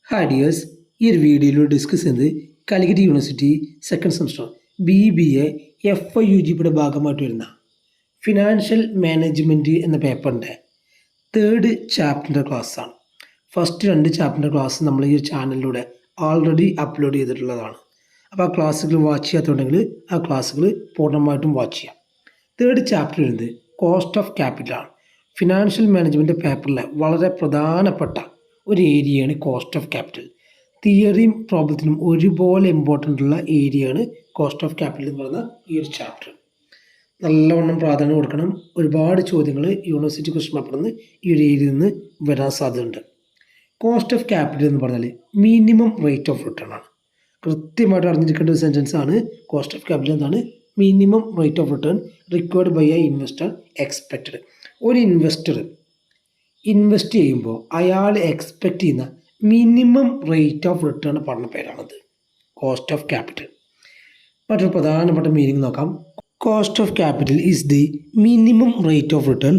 Hi dears, ഈ ഒരു വീഡിയോയിൽ ഡിസ്കസ് ചെയ്യുന്നത് Calicut university second semester BBA FIUGയുടെ ഭാഗമായിട്ട് വരുന്ന ഫിനാൻഷ്യൽ മാനേജ്മെൻറ്റ് എന്ന പേപ്പറിൻ്റെ തേർഡ് ചാപ്റ്ററിൻ്റെ ക്ലാസ്സാണ്. ഫസ്റ്റ് 2 ചാപ്റ്ററിൻ്റെ ക്ലാസ് നമ്മൾ ഈ ചാനലിലൂടെ ആൾറെഡി അപ്ലോഡ് ചെയ്തിട്ടുള്ളതാണ്. അപ്പോൾ ആ ക്ലാസ്സുകൾ വാച്ച് ചെയ്യാത്തുണ്ടെങ്കിൽ ആ ക്ലാസ്സുകൾ പൂർണ്ണമായിട്ടും വാച്ച് ചെയ്യാം. തേർഡ് ചാപ്റ്റർ വരുന്നത് കോസ്റ്റ് ഓഫ് ക്യാപിറ്റലാണ്. ഫിനാൻഷ്യൽ മാനേജ്മെൻറ്റ് പേപ്പറിലെ വളരെ പ്രധാനപ്പെട്ട ഒരു ഏരിയയാണ് കോസ്റ്റ് ഓഫ് ക്യാപിറ്റൽ. തിയറിയും പ്രോബ്ലത്തിനും ഒരുപോലെ ഇമ്പോർട്ടൻ്റ് ഉള്ള ഏരിയയാണ് കോസ്റ്റ് ഓഫ് ക്യാപിറ്റൽ എന്ന് പറയുന്ന ഈ ഒരു ചാപ്റ്റർ. നല്ലവണ്ണം പ്രാധാന്യം കൊടുക്കണം. ഒരുപാട് ചോദ്യങ്ങൾ യൂണിവേഴ്സിറ്റി ക്വസ്റ്റ്യൻ പേപ്പറിൽ നിന്ന് ഈ ഒരു ഏരിയയിൽ നിന്ന് വരാൻ സാധ്യതയുണ്ട്. കോസ്റ്റ് ഓഫ് ക്യാപിറ്റൽ എന്ന് പറഞ്ഞാൽ മിനിമം റേറ്റ് ഓഫ് റിട്ടേൺ ആണ്. കൃത്യമായിട്ട് അറിഞ്ഞിരിക്കേണ്ട ഒരു സെൻറ്റൻസ് ആണ്. കോസ്റ്റ് ഓഫ് ക്യാപിറ്റൽ എന്താണ്? Minimum rate of return required by a investor expected. ഒരു ഇൻവെസ്റ്റർ ഇൻവെസ്റ്റ് ചെയ്യുമ്പോൾ അയാൾ എക്സ്പെക്റ്റ് ചെയ്യുന്ന മിനിമം റേറ്റ് ഓഫ് റിട്ടേൺ പറഞ്ഞ പേരാണത് കോസ്റ്റ് ഓഫ് ക്യാപിറ്റൽ. മറ്റൊരു പ്രധാനപ്പെട്ട മീനിങ് നോക്കാം. Cost of capital is the minimum rate of return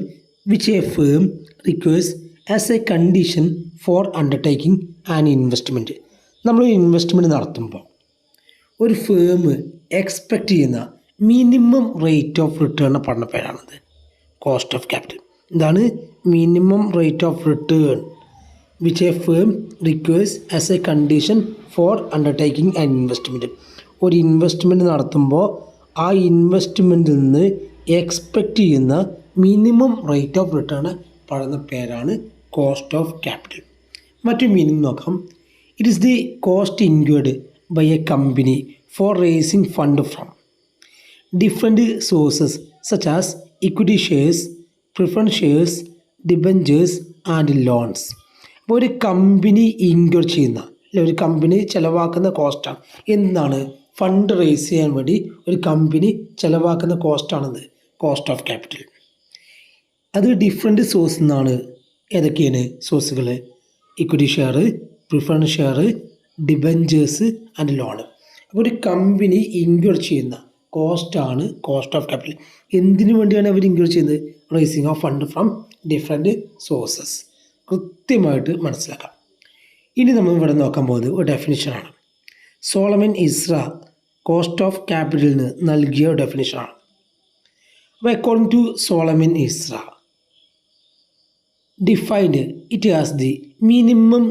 which A firm requires as A condition for undertaking an investment. നമ്മൾ investment നടത്തുമ്പോൾ ഒരു ഫേം എക്സ്പെക്റ്റ് ചെയ്യുന്ന minimum rate of return പറഞ്ഞ പേരാണത് cost of capital. ഇതാണ് minimum rate of return which A firm requires as A condition for undertaking an investment. ഒരു investment നടത്തുമ്പോൾ ആ ഇൻവെസ്റ്റ്മെൻറ്റിൽ നിന്ന് എക്സ്പെക്റ്റ് ചെയ്യുന്ന മിനിമം റേറ്റ് ഓഫ് റിട്ടേൺ പറയുന്ന പേരാണ് കോസ്റ്റ് ഓഫ് ക്യാപിറ്റൽ. മറ്റൊരു മീനിങ് നോക്കാം. It is the cost incurred by a company for raising fund from different sources such as equity shares, preference shares, debentures and loans. അപ്പോൾ ഒരു company inquire ചെയ്യുന്ന അല്ലെ ഒരു company ചിലവാക്കുന്ന കോസ്റ്റാണ് എന്താണ്? ഫണ്ട് റേസ് ചെയ്യാൻ വേണ്ടി ഒരു കമ്പനി ചിലവാക്കുന്ന കോസ്റ്റാണെന്ന് കോസ്റ്റ് ഓഫ് ക്യാപിറ്റൽ. അത് ഡിഫറെൻറ്റ് സോഴ്സ് നിന്നാണ്. ഏതൊക്കെയാണ് സോഴ്സുകൾ? Equity share, preference share, debentures and lone. അപ്പോൾ ഒരു കമ്പനി ഇൻക്വയർ ചെയ്യുന്ന കോസ്റ്റാണ് കോസ്റ്റ് ഓഫ് ക്യാപിറ്റൽ. എന്തിനു വേണ്ടിയാണ് അവർ ഇൻക്വയർ ചെയ്യുന്നത്? Raising of fund from different sources. കൃത്യമായിട്ട് മനസ്സിലാക്കാം. ഇനി നമ്മൾ ഇവിടെ നോക്കാൻ പോകുന്നത് ഒരു ഡെഫിനിഷനാണ്. സോളമൻ ഇസ്ര കോസ്റ്റ് ഓഫ് ക്യാപിറ്റലിന് നൽകിയ ഡെഫിനിഷനാണ്. അപ്പോൾ according to Solomon Ezra defined it as the minimum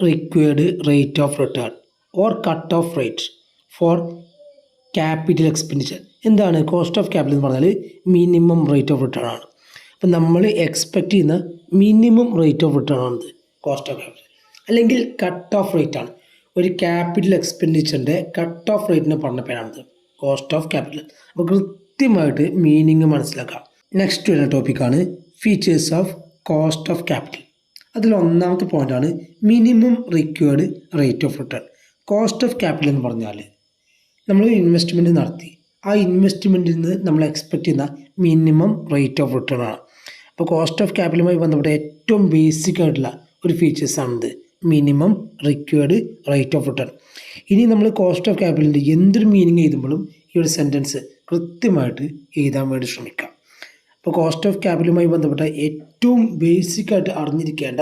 required rate of return or cut off rate for capital expenditure. എന്താണ് കോസ്റ്റ് ഓഫ് ക്യാപിറ്റൽ എന്ന് പറഞ്ഞാൽ? മിനിമം റേറ്റ് ഓഫ് റിട്ടേൺ ആണ്. അപ്പം നമ്മൾ എക്സ്പെക്റ്റ് ചെയ്യുന്ന മിനിമം റേറ്റ് ഓഫ് റിട്ടേൺ ആണത് cost of capital. അല്ലെങ്കിൽ cut off rate ആണ്. ഒരു ക്യാപിറ്റൽ എക്സ്പെൻഡിച്ചറിൻ്റെ കട്ട് ഓഫ് റേറ്റിനെ പറഞ്ഞ പേരാണത് കോസ്റ്റ് ഓഫ് ക്യാപിറ്റൽ. അപ്പോൾ കൃത്യമായിട്ട് മീനിങ് മനസ്സിലാക്കാം. നെക്സ്റ്റ് വരുന്ന ടോപ്പിക്കാണ് features of cost of capital. അതിൽ ഒന്നാമത്തെ പോയിൻ്റാണ് minimum required rate of return. Cost of capital എന്ന് പറഞ്ഞാൽ നമ്മൾ ഇൻവെസ്റ്റ്മെൻറ്റ് നടത്തി ആ ഇൻവെസ്റ്റ്മെൻറ്റിൽ നിന്ന് നമ്മൾ എക്സ്പെക്റ്റ് ചെയ്യുന്ന മിനിമം റേറ്റ് ഓഫ് റിട്ടേൺ ആണ്. അപ്പോൾ കോസ്റ്റ് ഓഫ് ക്യാപിറ്റലുമായി ബന്ധപ്പെട്ട ഏറ്റവും ബേസിക് ആയിട്ടുള്ള ഒരു ഫീച്ചേഴ്സാണിത് minimum required rate of return. ഇനി നമ്മൾ കോസ്റ്റ് ഓഫ് ക്യാപിറ്റലിൻ്റെ എന്തൊരു മീനിങ് എഴുതുമ്പോഴും ഈ ഒരു സെൻറ്റൻസ് കൃത്യമായിട്ട് എഴുതാൻ വേണ്ടി ശ്രമിക്കാം. അപ്പോൾ കോസ്റ്റ് ഓഫ് ക്യാപിറ്റലുമായി ബന്ധപ്പെട്ട ഏറ്റവും ബേസിക്കായിട്ട് അറിഞ്ഞിരിക്കേണ്ട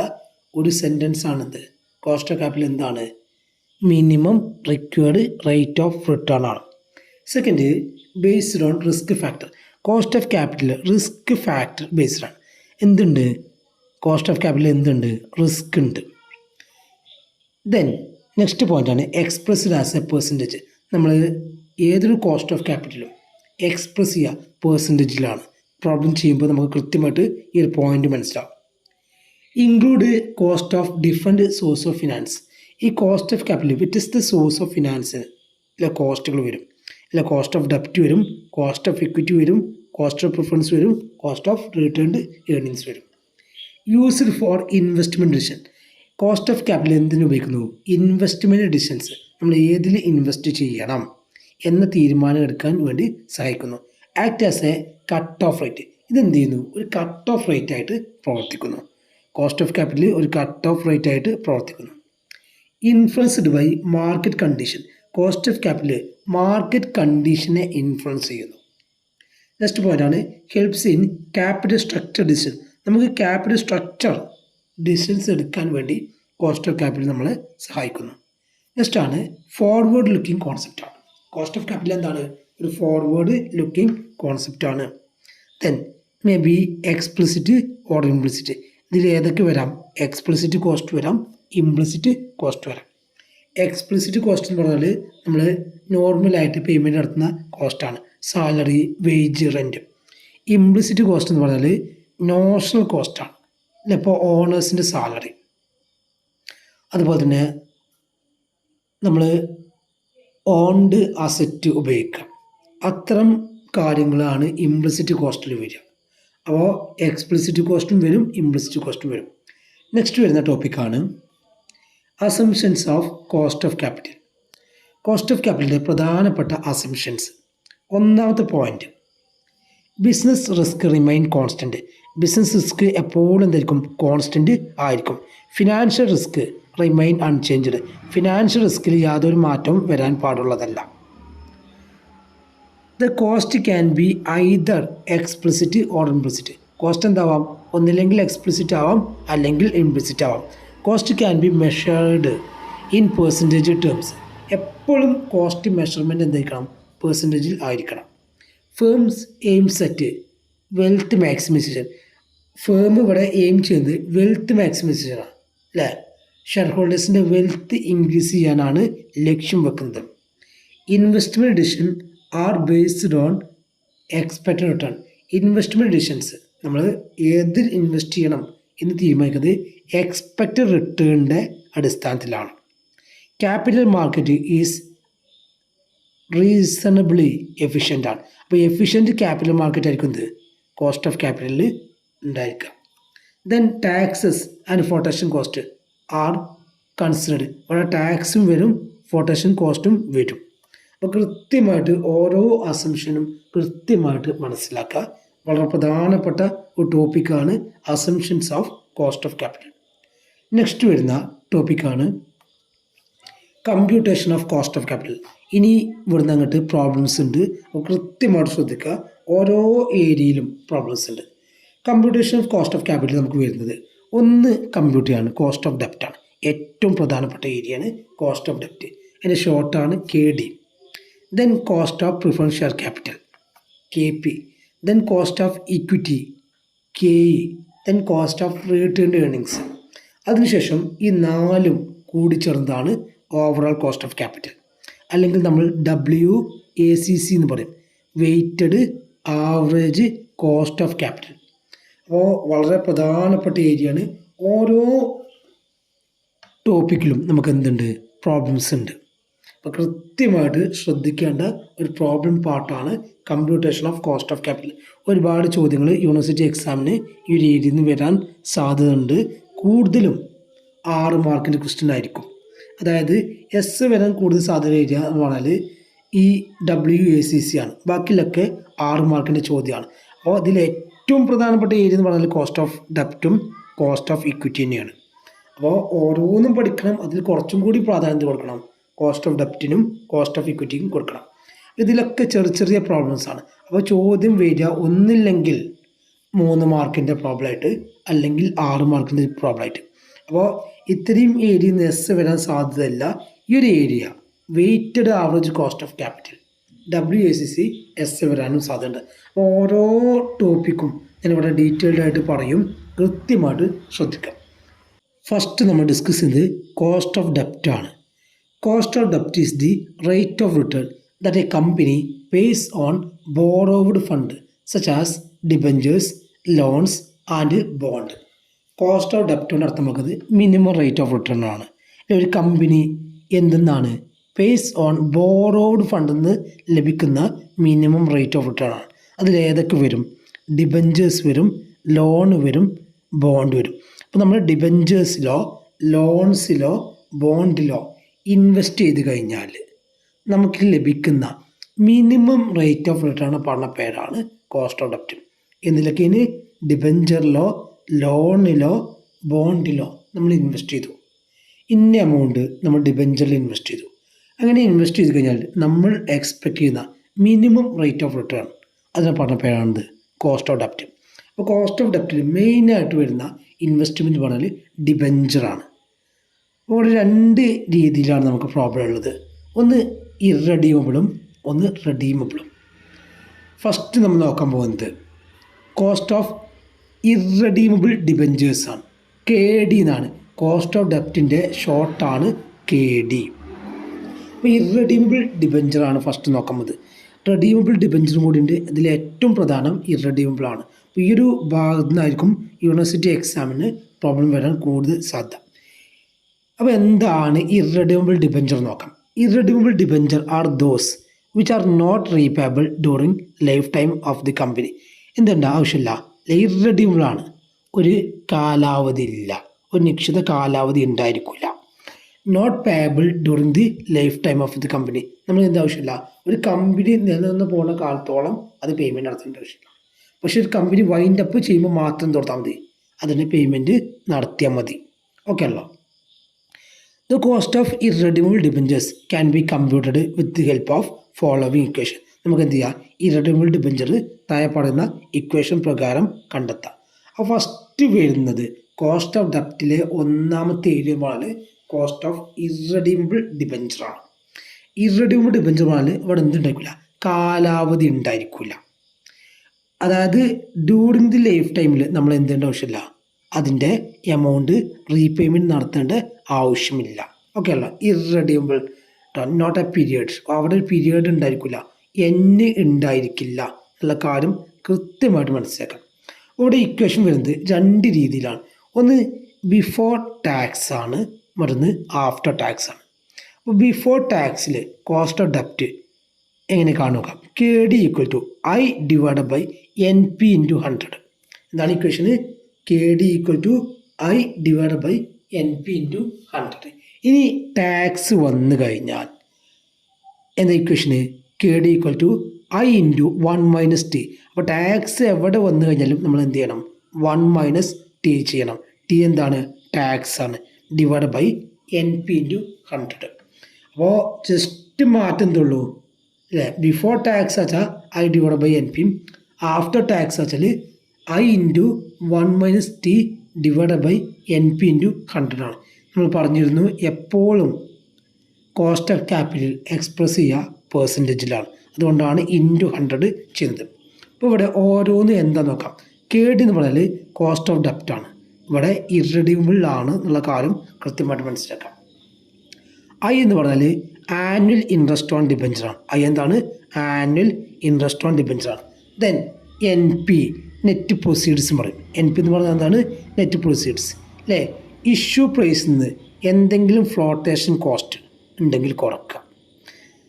ഒരു സെൻറ്റൻസാണിത്. കോസ്റ്റ് ഓഫ് ക്യാപിറ്റൽ എന്താണ്? Minimum required rate of return ആണ്. Second, based on risk factor. Cost of capital risk factor based ആണ്. എന്തുണ്ട്? കോസ്റ്റ് ഓഫ് ക്യാപിറ്റൽ എന്തുണ്ട്? റിസ്ക് ഉണ്ട്. ദെൻ നെക്സ്റ്റ് പോയിൻ്റാണ് എക്സ്പ്രസ്ഡ് ആസ് എ പെർസെൻറ്റേജ്. നമ്മൾ ഏതൊരു കോസ്റ്റ് ഓഫ് ക്യാപിറ്റലും എക്സ്പ്രസ് ചെയ്യുക പെർസെൻറ്റേജിലാണ്. പ്രോബ്ലം ചെയ്യുമ്പോൾ നമുക്ക് കൃത്യമായിട്ട് ഈ ഒരു പോയിൻ്റ് മനസ്സിലാവും. Include cost of different source of finance. ഈ കോസ്റ്റ് ഓഫ് ക്യാപിറ്റൽ വ്യത്യസ്ത സോഴ്സ് ഓഫ് ഫിനാൻസ് കോസ്റ്റുകൾ വരും. കോസ്റ്റ് ഓഫ് ഡെപ്റ്റ് വരും, കോസ്റ്റ് ഓഫ് ഇക്വിറ്റി വരും, കോസ്റ്റ് ഓഫ് പ്രിഫറൻസ് വരും, കോസ്റ്റ് ഓഫ് റിട്ടേൺഡ് ഏർണിങ്സ് വരും. Used for investment decision. Cost of capital എന്തിനു ഉപയോഗിക്കുന്നു? Investment decisions, നമ്മൾ ഏതിൽ ഇൻവെസ്റ്റ് ചെയ്യണം എന്ന തീരുമാനം എടുക്കാൻ വേണ്ടി സഹായിക്കുന്നു. Act as a cut off rate. ഇതെന്ത് ചെയ്യുന്നു? ഒരു കട്ട് ഓഫ് റേറ്റ് ആയിട്ട് പ്രവർത്തിക്കുന്നു. കോസ്റ്റ് ഓഫ് ക്യാപിറ്റൽ ഒരു കട്ട് ഓഫ് റേറ്റ് ആയിട്ട് പ്രവർത്തിക്കുന്നു. Influenced by market condition. Cost of capital market കണ്ടീഷനെ ഇൻഫ്ലുവൻസ് ചെയ്യുന്നു. നെക്സ്റ്റ് പോയിൻ്റാണ് helps in capital structure decision. നമുക്ക് ക്യാപിറ്റൽ സ്ട്രക്ചർ ഡിസിഷൻസ് എടുക്കാൻ വേണ്ടി കോസ്റ്റ് ഓഫ് ക്യാപിറ്റൽ നമ്മളെ സഹായിക്കുന്നു. നെക്സ്റ്റ് ആണ് ഫോർവേഡ് ലുക്കിംഗ് കോൺസെപ്റ്റാണ്. കോസ്റ്റ് ഓഫ് ക്യാപിറ്റൽ എന്താണ്? ഒരു ഫോർവേഡ് ലുക്കിംഗ് കോൺസെപ്റ്റാണ്. Then may be explicit or implicit. ഇതിൽ ഏതൊക്കെ വരാം? എക്സ്പ്ലിസിറ്റ് കോസ്റ്റ് വരാം, ഇംപ്ലിസിറ്റ് കോസ്റ്റ് വരാം. എക്സ്പ്ലിസിറ്റ് കോസ്റ്റ് എന്ന് പറഞ്ഞാൽ നമ്മൾ നോർമലായിട്ട് പേയ്മെൻറ്റ് നടത്തുന്ന കോസ്റ്റാണ്, salary, wage, rent. Implicit cost എന്ന് പറഞ്ഞാൽ നോഷണൽ കോസ്റ്റാണ്. ഇപ്പോൾ ഓണേഴ്സിൻ്റെ സാലറി, അതുപോലെ തന്നെ നമ്മൾ ഓൺഡ് അസറ്റ് ഉപയോഗിക്കാം, അത്തരം കാര്യങ്ങളാണ് ഇംപ്ലിസിറ്റ് കോസ്റ്റിൽ വരിക. അപ്പോൾ എക്സ്പ്ലിസിറ്റ് കോസ്റ്റും വരും, ഇംപ്ലിസിറ്റ് കോസ്റ്റും വരും. നെക്സ്റ്റ് വരുന്ന ടോപ്പിക്കാണ് assumptions of cost of capital. Cost of ക്യാപിറ്റലിൻ്റെ പ്രധാനപ്പെട്ട അസംഷൻസ്. ഒന്നാമത്തെ point, business risk remain constant. Business risk എപ്പോഴും എന്തായിരിക്കും? കോൺസ്റ്റൻറ്റ് ആയിരിക്കും. Financial risk remain unchanged. Financial റിസ്കിൽ യാതൊരു മാറ്റവും വരാൻ പാടുള്ളതല്ല. The cost can be either explicit or implicit. Cost എന്താവാം? ഒന്നില്ലെങ്കിൽ എക്സ്പ്ലിസിറ്റ് ആവാം, അല്ലെങ്കിൽ ഇംപ്ലിസിറ്റ് ആവാം. Cost can be measured in percentage terms. എപ്പോഴും കോസ്റ്റ് മെഷർമെൻറ്റ് എന്തായിരിക്കണം? പെർസെൻറ്റേജിൽ ആയിരിക്കണം. Firms aims at wealth maximisation. Firm ഇവിടെ എയിം ചെയ്യുന്നത് വെൽത്ത് മാക്സിമൈസേഷനാണ്, അല്ലേ? ഷെയർ ഹോൾഡേഴ്സിൻ്റെ വെൽത്ത് ഇൻക്രീസ് ചെയ്യാനാണ് ലക്ഷ്യം വെക്കുന്നത്. Investment decision are based on expected return. Investment decisions നമ്മൾ ഏതിൽ ഇൻവെസ്റ്റ് ചെയ്യണം എന്ന് തീരുമാനിക്കുന്നത് എക്സ്പെക്റ്റഡ് റിട്ടേണിൻ്റെ അടിസ്ഥാനത്തിലാണ്. Capital market is reasonably efficient ആണ്. അപ്പോൾ എഫിഷ്യൻറ്റ് ക്യാപിറ്റൽ മാർക്കറ്റ് ആയിരിക്കും ഇത് കോസ്റ്റ് ഓഫ് ക്യാപിറ്റലിൽ ഉണ്ടായിരിക്കുക. Then taxes and flotation cost are considered. അവിടെ ടാക്സും വരും, ഫ്ലോട്ടേഷൻ കോസ്റ്റും വരും. അപ്പോൾ കൃത്യമായിട്ട് ഓരോ അസംഷനും കൃത്യമായിട്ട് മനസ്സിലാക്കുക. വളരെ പ്രധാനപ്പെട്ട ഒരു ടോപ്പിക്കാണ് assumptions of cost of capital. Next വരുന്ന ടോപ്പിക്കാണ് computation of cost of capital. ഇനി ഇവിടുന്ന് അങ്ങോട്ട് പ്രോബ്ലംസ് ഉണ്ട്, അപ്പോൾ കൃത്യമായിട്ട് ശ്രദ്ധിക്കുക. ഓരോ ഏരിയയിലും പ്രോബ്ലംസ് ഉണ്ട്. Computation of cost of capital നമുക്ക് വരുന്നത് ഒന്ന് കമ്പ്യൂട്ട് ചെയ്യാണ്, കോസ്റ്റ് ഓഫ് ഡെപ്റ്റാണ്. ഏറ്റവും പ്രധാനപ്പെട്ട ഏരിയയാണ് കോസ്റ്റ് ഓഫ് ഡെപ്റ്റ്. അതിൻ്റെ ഷോർട്ടാണ് KD. Then cost of preference share capital KP. Then cost of equity KE. Then cost of returned earnings. അതിനുശേഷം ഈ നാലും കൂടിച്ചേർന്നതാണ് ഓവറോൾ കോസ്റ്റ് ഓഫ് ക്യാപിറ്റൽ, അല്ലെങ്കിൽ നമ്മൾ WACC എന്ന് പറയും, weighted average cost of capital. അപ്പോൾ വളരെ പ്രധാനപ്പെട്ട ഏരിയയാണ്. ഓരോ ടോപ്പിക്കിലും നമുക്ക് എന്തുണ്ട്? പ്രോബ്ലംസ് ഉണ്ട്. അപ്പോൾ കൃത്യമായിട്ട് ശ്രദ്ധിക്കേണ്ട ഒരു പ്രോബ്ലം പാർട്ടാണ് computation of cost of capital. ഒരുപാട് ചോദ്യങ്ങൾ യൂണിവേഴ്സിറ്റി എക്സാമിന് ഈ ഒരു ഏരിയയിൽ നിന്ന് വരാൻ സാധ്യതയുണ്ട്. കൂടുതലും 6 മാർക്കിൻ്റെ ക്വസ്റ്റ്യൻ ആയിരിക്കും. അതായത് എസ് വരാൻ കൂടുതൽ സാധ്യത ഏരിയ എന്ന് പറഞ്ഞാൽ ഈ WACC ആണ്. ബാക്കിയുള്ളൊക്കെ 6 മാർക്കിൻ്റെ ചോദ്യമാണ്. അപ്പോൾ ഇതിൽ ഏറ്റവും പ്രധാനപ്പെട്ട ഏരിയ എന്ന് പറഞ്ഞാൽ കോസ്റ്റ് ഓഫ് ഡെപ്റ്റും കോസ്റ്റ് ഓഫ് ഇക്വിറ്റി തന്നെയാണ്. അപ്പോൾ ഓരോന്നും പഠിക്കണം, അതിൽ കുറച്ചും കൂടി പ്രാധാന്യം കൊടുക്കണം. കോസ്റ്റ് ഓഫ് ഡെപ്റ്റിനും കോസ്റ്റ് ഓഫ് ഇക്വിറ്റിക്കും കൊടുക്കണം. ഇതിലൊക്കെ ചെറിയ പ്രോബ്ലംസ് ആണ്. അപ്പോൾ ചോദ്യം വരിക ഒന്നില്ലെങ്കിൽ 3 മാർക്കിൻ്റെ പ്രോബ്ലമായിട്ട്, അല്ലെങ്കിൽ 6 മാർക്കിൻ്റെ പ്രോബ്ലമായിട്ട്. അപ്പോൾ ഇത്രയും ഏരിയയിൽ നിന്ന് എസ് വരാൻ സാധ്യതയില്ല. ഈ ഒരു area weighted average cost of capital WACC S വരാനും സാധ്യതയുണ്ട്. അപ്പോൾ ഓരോ ടോപ്പിക്കും ഞാനിവിടെ ഡീറ്റെയിൽഡ് ആയിട്ട് പറയും, കൃത്യമായിട്ട് ശ്രദ്ധിക്കാം. ഫസ്റ്റ് നമ്മൾ ഡിസ്കസ് ചെയ്തത് കോസ്റ്റ് ഓഫ് ഡെപ്റ്റ് ആണ്. കോസ്റ്റ് ഓഫ് ഡെപ്റ്റ് is the rate of return that a company pays on borrowed fund such as debentures, loans and bond. Cost of ഡെപ്റ്റ് കൊണ്ട് അർത്ഥമാക്കുന്നത് മിനിമം റേറ്റ് ഓഫ് റിട്ടേൺ ആണ്. ഒരു കമ്പനി എന്തെന്നാണ്? പേസ് ഓൺ ബോറോഡ് ഫണ്ടിൽ നിന്ന് ലഭിക്കുന്ന മിനിമം റേറ്റ് ഓഫ് റിട്ടേൺ ആണ്. അതിലേതൊക്കെ വരും? ഡിബഞ്ചേഴ്സ് വരും, ലോൺ വരും, ബോണ്ട് വരും. അപ്പോൾ നമ്മൾ ഡിബഞ്ചേഴ്സിലോ ലോൺസിലോ ബോണ്ടിലോ ഇൻവെസ്റ്റ് ചെയ്ത് കഴിഞ്ഞാൽ നമുക്ക് ലഭിക്കുന്ന മിനിമം റേറ്റ് ഓഫ് റിട്ടേൺ പറഞ്ഞ പേരാണ് കോസ്റ്റ് ഓഫ് ഡെപ്റ്റ്. എന്നിലൊക്കെ ഇനി ഡിബഞ്ചറിലോ ലോണിലോ ബോണ്ടിലോ നമ്മൾ ഇൻവെസ്റ്റ് ചെയ്തു, ഇന്ന എമൗണ്ട് നമ്മൾ ഡിബഞ്ചറിൽ ഇൻവെസ്റ്റ് ചെയ്തു. അങ്ങനെ ഇൻവെസ്റ്റ് ചെയ്ത് കഴിഞ്ഞാൽ നമ്മൾ എക്സ്പെക്റ്റ് ചെയ്യുന്ന മിനിമം റേറ്റ് ഓഫ് റിട്ടേൺ, അതിനെ പറഞ്ഞ പേരാണിത് കോസ്റ്റ് ഓഫ് ഡെപ്റ്റ്. അപ്പോൾ കോസ്റ്റ് ഓഫ് ഡെപ്റ്റിൽ മെയിനായിട്ട് വരുന്ന ഇൻവെസ്റ്റ്മെൻറ്റ് പറഞ്ഞാൽ ഡിബഞ്ചറാണ്. ഇവിടെ രണ്ട് രീതിയിലാണ് നമുക്ക് പ്രോബ്ലം ഉള്ളത്. ഒന്ന് ഇറഡീമബിളും ഒന്ന് റെഡീമബിളും. ഫസ്റ്റ് നമ്മൾ നോക്കാൻ പോകുന്നത് കോസ്റ്റ് ഓഫ് ഇറഡീമബിൾ ഡിബഞ്ചേഴ്സാണ്. KD എന്നാണ്. കോസ്റ്റ് ഓഫ് ഡെപ്റ്റിൻ്റെ ഷോർട്ടാണ് KD. അപ്പോൾ ഇറഡീമബിൾ ഡിബഞ്ചറാണ് ഫസ്റ്റ് നോക്കുന്നത്. റെഡീമബിൾ ഡിബഞ്ചറും കൂടി ഉണ്ട്. ഇതിൽ ഏറ്റവും പ്രധാനം ഇറഡീമബിൾ ആണ്. അപ്പോൾ ഈ ഒരു ഭാഗത്തു നിന്നായിരിക്കും യൂണിവേഴ്സിറ്റി എക്സാമിന് പ്രോബ്ലം വരാൻ കൂടുതൽ സാധ്യത. അപ്പോൾ എന്താണ് ഇറഡീമബിൾ ഡിബഞ്ചർ നോക്കാം. Irredeemable debenture are those which are not repayable during life time of the company. എന്തുണ്ട് ആവശ്യമില്ല, ഇറഡീമബിൾ ആണ്. ഒരു കാലാവധി ഇല്ല, ഒരു നിശ്ചിത കാലാവധി ഉണ്ടായിരിക്കില്ല. Not payable during the life time of the company. നമ്മൾ എന്താ ആവശ്യമില്ല, ഒരു കമ്പനി നിലനിന്ന് പോകുന്ന കാലത്തോളം അത് പേയ്മെൻറ്റ് നടത്തേണ്ട ആവശ്യമില്ല. പക്ഷേ ഒരു കമ്പനി വൈൻഡ് അപ്പ് ചെയ്യുമ്പോൾ മാത്രം കൊടുത്താൽ മതി, അതിന് പേയ്മെൻറ്റ് നടത്തിയാൽ മതി. ഓക്കെ അല്ലോ. The cost of irredeemable debentures can be computed with the help of following equation. നമുക്ക് എന്ത് ചെയ്യാം, ഇറഡീമബിൾ ഡിബഞ്ചർ താഴെ പറയുന്ന ഇക്വേഷൻ പ്രകാരം കണ്ടെത്താം. അപ്പോൾ ഫസ്റ്റ് വരുന്നത് കോസ്റ്റ് ഓഫ് ഡെപ്റ്റിലെ ഒന്നാമത്തെ ഏരിയമാണ് കോസ്റ്റ് ഓഫ് ഇറഡീമബിൾ ഡിബഞ്ചറാണ്. ഇറഡീമബിൾ ഡിബഞ്ചർ പറഞ്ഞാൽ ഇവിടെ എന്തുണ്ടായിരിക്കില്ല, കാലാവധി ഉണ്ടായിരിക്കില്ല. അതായത് ഡ്യൂറിങ് ദി ലൈഫ് ടൈമിൽ നമ്മൾ എന്തിൻ്റെ ആവശ്യമില്ല, അതിൻ്റെ എമൗണ്ട് റീപേയ്മെൻറ്റ് നടത്തേണ്ട ആവശ്യമില്ല. ഓക്കെ അല്ല. ഇറഡീമബിൾ നോട്ട് എ പീരിയഡ്, അവിടെ ഒരു പീരിയഡ് ഉണ്ടായിരിക്കില്ല, ഉണ്ടായിരിക്കില്ല എന്നുള്ള കാര്യം കൃത്യമായിട്ട് മനസ്സിലാക്കാം. ഇവിടെ ഇക്വേഷൻ വരുന്നത് രണ്ട് രീതിയിലാണ്. ഒന്ന് ബിഫോർ ടാക്സ് ആണ്, മറ്റൊന്ന് ആഫ്റ്റർ ടാക്സ് ആണ്. അപ്പോൾ ബിഫോർ ടാക്സിൽ കോസ്റ്റ് ഓഫ് ഡെപ്റ്റ് എങ്ങനെ കാണുക, KD equal to I divide by NP into 100. എന്താണ് ഇക്വേഷന്, KD equal to I divide by NP into 100. ഇനി ടാക്സ് വന്നു കഴിഞ്ഞാൽ എന്താ ഇക്വേഷന്, KD equal to I into 1 - T. അപ്പോൾ ടാക്സ് എവിടെ വന്നു കഴിഞ്ഞാലും നമ്മൾ എന്ത് ചെയ്യണം, 1 - T ചെയ്യണം. T എന്താണ്, ടാക്സ് ആണ്, ഡിവൈഡ് ബൈ NP ഇൻറ്റു 100. അപ്പോൾ ജസ്റ്റ് മാറ്റം എന്തുള്ളൂ അല്ലേ, ബിഫോർ ടാക്സ് വെച്ചാൽ I divide by NP, after tax വെച്ചാൽ I into 1 - T divide by NP into 100 ആണ്. നമ്മൾ പറഞ്ഞിരുന്നു എപ്പോഴും കോസ്റ്റ് ഓഫ് ക്യാപിറ്റൽ എക്സ്പ്രസ് ചെയ്യുക പെർസെൻറ്റേജിലാണ്, അതുകൊണ്ടാണ് ഇൻറ്റു 100 ചെയ്യുന്നത്. അപ്പോൾ ഇവിടെ ഓരോന്ന് എന്താ നോക്കാം. KD എന്ന് പറഞ്ഞാൽ കോസ്റ്റ് ഓഫ് ഡെപ്റ്റ് ആണ്, ഇവിടെ ഇറഡീമബിൾ ആണ് എന്നുള്ള കാര്യം കൃത്യമായിട്ട് മനസ്സിലാക്കാം. I എന്ന് പറഞ്ഞാൽ ആനുവൽ ഇൻട്രസ്റ്റ് ഓൺ ഡിബഞ്ചറാണ്. I എന്താണ്, ആനുവൽ ഇൻട്രസ്റ്റ് ഓൺ ഡിബഞ്ചറാണ്. ദെൻ NP നെറ്റ് പ്രൊസീഡ്സ് പറയും. NP എന്ന് പറഞ്ഞാൽ എന്താണ്, നെറ്റ് പ്രൊസീഡ്സ് അല്ലേ. ഇഷ്യൂ പ്രൈസിൽ നിന്ന് എന്തെങ്കിലും ഫ്ലോട്ടേഷൻ കോസ്റ്റ് ഉണ്ടെങ്കിൽ കുറക്കുക.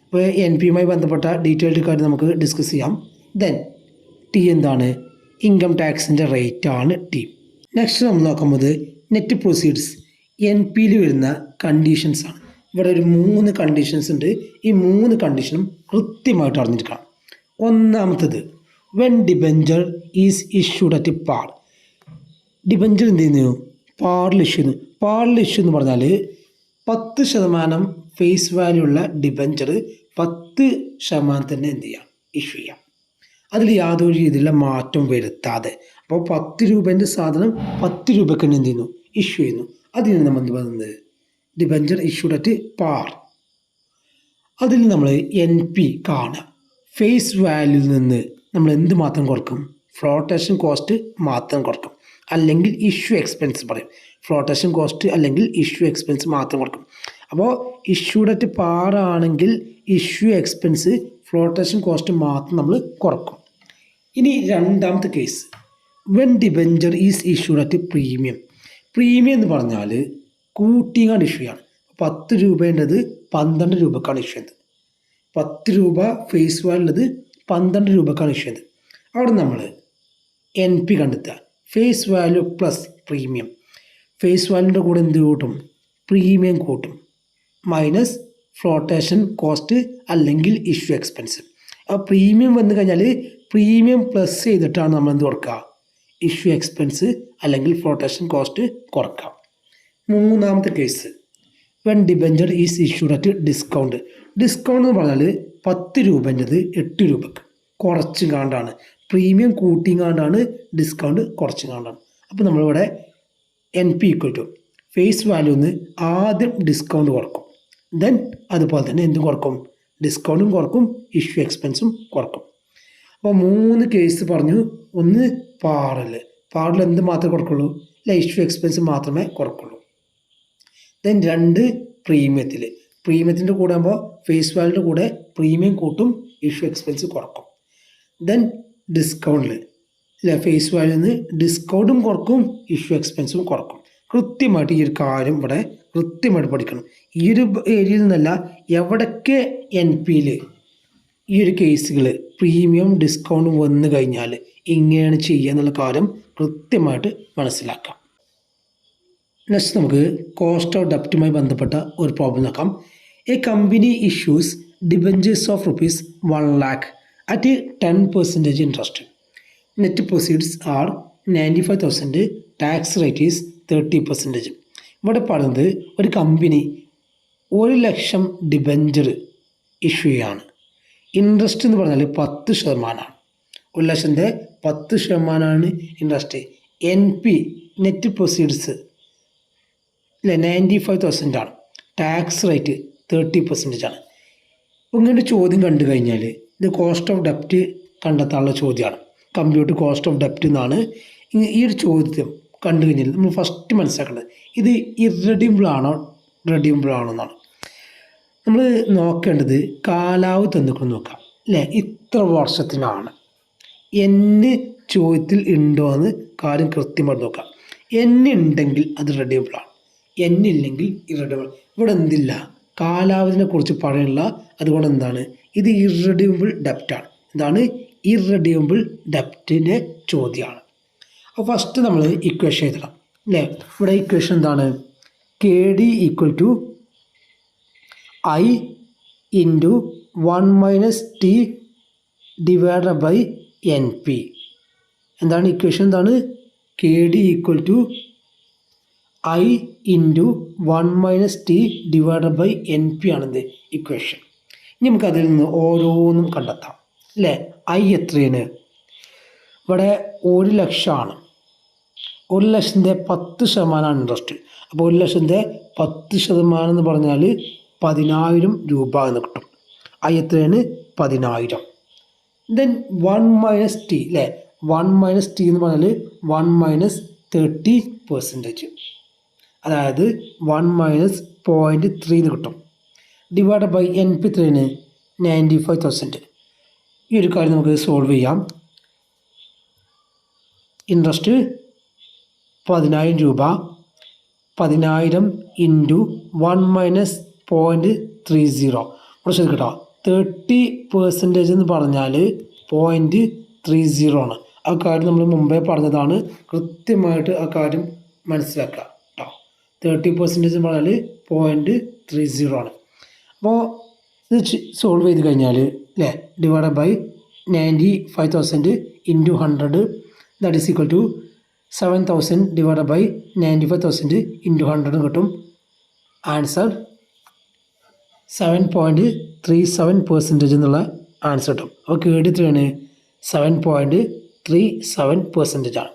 അപ്പോൾ NPയുമായി ബന്ധപ്പെട്ട ഡീറ്റെയിൽഡ് കാര്യം നമുക്ക് ഡിസ്കസ് ചെയ്യാം. ദെൻ T എന്താണ്, ഇൻകം ടാക്സിൻ്റെ റേറ്റ് ആണ് T. നെക്സ്റ്റ് നമ്മൾ നോക്കുന്നത് നെറ്റ് പ്രൊസീഡ്സ് NPയിൽ വരുന്ന കണ്ടീഷൻസ് ആണ്. ഇവിടെ ഒരു 3 കണ്ടീഷൻസ് ഉണ്ട്. ഈ 3 കണ്ടീഷനും കൃത്യമായിട്ട് അറിഞ്ഞിരിക്കണം. ഒന്നാമത്തത് when debenture is issued at par. Debenture എന്ത് ചെയ്യുന്നു, പാറിൽ ഇഷ്യൂ ചെയ്യുന്നു. പാറിൽ ഇഷ്യൂ എന്ന് പറഞ്ഞാൽ 10% ഫേസ് വാല്യൂ ഉള്ള ഡിബഞ്ചർ 10% തന്നെ എന്ത് ചെയ്യാം, ഇഷ്യൂ ചെയ്യാം. അതിൽ യാതൊരു രീതിയിലുള്ള മാറ്റം വരുത്താതെ. അപ്പോൾ 10 രൂപേൻ്റെ സാധനം 10 രൂപയ്ക്ക് തന്നെ എന്ത് ചെയ്യുന്നു, ഇഷ്യൂ ചെയ്യുന്നു. അതിന് നമ്മൾ എന്ത് പറയുന്നത്, ഡിബഞ്ചർ ഇഷ്യൂഡ് അറ്റ് പാർ. അതിൽ നമ്മൾ NP കാണുക. ഫേസ് വാല്യൂവിൽ നിന്ന് നമ്മൾ എന്ത് മാത്രം കുറക്കും, ഫ്ലോട്ടേഷൻ കോസ്റ്റ് മാത്രം കുറക്കും, അല്ലെങ്കിൽ ഇഷ്യൂ എക്സ്പെൻസ് പറയും. ഫ്ലോട്ടേഷൻ കോസ്റ്റ് അല്ലെങ്കിൽ ഇഷ്യൂ എക്സ്പെൻസ് മാത്രം കൊടുക്കും. അപ്പോൾ ഇഷ്യൂഡ് അറ്റ് പാർ ആണെങ്കിൽ ഇഷ്യൂ എക്സ്പെൻസ് ഫ്ലോട്ടേഷൻ കോസ്റ്റ് മാത്രം നമ്മൾ കുറക്കും. ഇനി രണ്ടാമത്തെ case when debenture is issued at premium. Premium എന്ന് പറഞ്ഞാൽ കൂട്ടിങ്ങാണ്ട് ഇഷ്യൂ ആണ്. 10 രൂപേണ്ടത് 12 രൂപക്കാണ് ഇഷ്യൂ ചെയ്യുന്നത്. 10 രൂപ ഫേസ് വാല്യൂ ഉള്ളത് 12 രൂപക്കാണ് ഇഷ്യൂ ചെയ്യുന്നത്. അവിടെ നമ്മൾ NP കണ്ടെത്തുക. Face value plus premium. Face വാല്യൂൻ്റെ കൂടെ എന്ത് കൂട്ടും, പ്രീമിയം കൂട്ടും, മൈനസ് ഫ്ലോട്ടേഷൻ കോസ്റ്റ് അല്ലെങ്കിൽ ഇഷ്യൂ എക്സ്പെൻസ്. അപ്പോൾ പ്രീമിയം വന്നു കഴിഞ്ഞാൽ പ്രീമിയം പ്ലസ് ചെയ്തിട്ടാണ് നമ്മൾ എന്ത് കൊടുക്കുക, ഇഷ്യൂ എക്സ്പെൻസ് അല്ലെങ്കിൽ ഫ്ലോട്ടേഷൻ കോസ്റ്റ് കുറക്കാം. മൂന്നാമത്തെ case when debenture is issued at discount. Discount എന്ന് പറഞ്ഞാൽ 10 രൂപേൻ്റെത് 8 രൂപക്ക് കുറച്ചും കാണ്ടാണ്, പ്രീമിയം കൂട്ടിയും കാണ്ടാണ്, ഡിസ്കൗണ്ട് കുറച്ചും കാണ്ടാണ്. അപ്പോൾ നമ്മളിവിടെ NP ഈക്വൽ ടു ഫേസ് വാല്യൂന്ന് ആദ്യം ഡിസ്കൗണ്ട് കുറക്കും. ദെൻ അതുപോലെ തന്നെ എന്തും കുറക്കും, ഡിസ്കൗണ്ടും കുറക്കും, ഇഷ്യൂ എക്സ്പെൻസും കുറക്കും. അപ്പോൾ 3 കേസ് പറഞ്ഞു. ഒന്ന് പാറിൽ എന്ത് മാത്രമേ കുറക്കുള്ളൂ, ഇഷ്യൂ എക്സ്പെൻസ് മാത്രമേ കുറക്കുള്ളൂ. ദെൻ 2 പ്രീമിയത്തിൻ്റെ കൂടെ ആകുമ്പോൾ ഫേസ് വാല്യൂൻ്റെ കൂടെ പ്രീമിയം കൂട്ടും, ഇഷ്യൂ എക്സ്പെൻസ് കുറക്കും. ദെൻ ഡിസ്കൗണ്ടിൽ ഫേസ് വാല്യൂന്ന് ഡിസ്കൗണ്ടും കുറക്കും, ഇഷ്യൂ എക്സ്പെൻസും കുറക്കും. കൃത്യമായിട്ട് ഈ ഒരു കാര്യം ഇവിടെ കൃത്യമായിട്ട് പഠിക്കണം. ഈ ഒരു ഏരിയയിൽ നിന്നല്ല, എവിടൊക്കെ NPയിൽ ഈ ഒരു കേസുകൾ പ്രീമിയം ഡിസ്കൗണ്ടും വന്നു കഴിഞ്ഞാൽ ഇങ്ങനെയാണ് ചെയ്യുക എന്നുള്ള കാര്യം കൃത്യമായിട്ട് മനസ്സിലാക്കാം. നെക്സ്റ്റ് നമുക്ക് കോസ്റ്റ് ഓഫ് ഡെപ്റ്റുമായി ബന്ധപ്പെട്ട ഒരു പ്രോബ്ലം നോക്കാം. A company issues debentures of ₹1 lakh at 10% interest. Net proceeds are 95,000, tax rate is 30%. ഇവിടെ പറയുന്നത് ഒരു കമ്പനി 1,00,000 ഡിബഞ്ചർ ഇഷ്യൂ ചെയ്യാണ്. ഇൻട്രസ്റ്റ് എന്ന് പറഞ്ഞാൽ 10%. 1,00,000ൻ്റെ 10% ഇൻട്രസ്റ്റ്. NP നെറ്റ് പ്രൊസീഡ്സ് 95,000 ആണ്. ടാക്സ് റേറ്റ് 30% ആണ്. ഇങ്ങനെ ചോദ്യം കണ്ടു കഴിഞ്ഞാൽ ഇത് കോസ്റ്റ് ഓഫ് ഡെപ്റ്റ് കണ്ടെത്താനുള്ള ചോദ്യമാണ്. കമ്പ്യൂട്ടർ കോസ്റ്റ് ഓഫ് ഡെപ്റ്റ് എന്നാണ്. ഈ ഒരു ചോദ്യം കണ്ടു കഴിഞ്ഞാൽ നമ്മൾ ഫസ്റ്റ് മനസ്സിലാക്കേണ്ടത് ഇത് ഇറഡീമബിൾ ആണോ റെഡീമബിൾ ആണോ എന്നാണ്. നമ്മൾ നോക്കേണ്ടത് കാലാവധി തന്നിക്കൊണ്ട് നോക്കാം അല്ലേ. ഇത്ര വർഷത്തിനാണ് ചോദ്യത്തിൽ ഉണ്ടോ എന്ന് കാര്യം കൃത്യമായിട്ട് നോക്കാം. ഉണ്ടെങ്കിൽ അത് റെഡീമബിൾ ആണ്, ഇല്ലെങ്കിൽ ഇറഡീമബിൾ. ഇവിടെ എന്തില്ല, കാലാവധിനെ കുറിച്ച് പറയാനുള്ള. അതുകൊണ്ട് എന്താണ് ഇത് ഇറഡീമബിൾ ഡെപ്റ്റാണ്. എന്താണ് ഇറഡീമബിൾ ഡെപ്റ്റിൻ്റെ ചോദ്യമാണ്. അപ്പോൾ ഫസ്റ്റ് നമ്മൾ ഇക്വേഷൻ എഴുതണം അല്ലേ. ഇവിടെ ഇക്വേഷൻ എന്താണ്, KD = I × 1 - T / NP. എന്താണ് ഇക്വേഷൻ, എന്താണ് KD = I × 1 - T / NP ആണെന്ത് equation. ഇനി നമുക്ക് അതിൽ നിന്ന് ഓരോന്നും കണ്ടെത്താം അല്ലേ. I എത്രയാണ്, ഇവിടെ 1,00,000 ആണ്. 1,00,000ൻ്റെ 10% ഇൻട്രസ്റ്റ്. അപ്പോൾ 1,00,000ൻ്റെ 10% എന്ന് പറഞ്ഞാൽ 10,000 രൂപ എന്ന് കിട്ടും. എത്രയാണ് 10,000. ദെൻ 1 - T അല്ലേ. 1 - T എന്ന് പറഞ്ഞാൽ 1 - 30%, അതായത് 1 - 0.3 എന്ന് കിട്ടും. / NP എത്രയാണ് 95,000. ഈ ഒരു കാര്യം നമുക്ക് സോൾവ് ചെയ്യാം. ഇൻട്രസ്റ്റ് 10,000 രൂപ, 10,000 × 1 - 0.30. ഇവിടെ ശ്രദ്ധിക്കട്ടോ, 30% എന്ന് പറഞ്ഞാൽ 0.30 ആണ്. ആ കാര്യം നമ്മൾ മുമ്പേ പറഞ്ഞതാണ്. കൃത്യമായിട്ട് ആ കാര്യം മനസ്സിലാക്കുക കേട്ടോ. 30% എന്ന് പറഞ്ഞാൽ 0.30 ആണ്. അപ്പോൾ ഇത് സോൾവ് ചെയ്ത് കഴിഞ്ഞാൽ അല്ലേ, / 95,000 × 100 that is equal to 7,000 / 95,000 × 100 കിട്ടും. ആൻസർ 7.37% എന്നുള്ള ആൻസർ കിട്ടും. അപ്പോൾ KD എത്രയാണ് 7.37% ആണ്.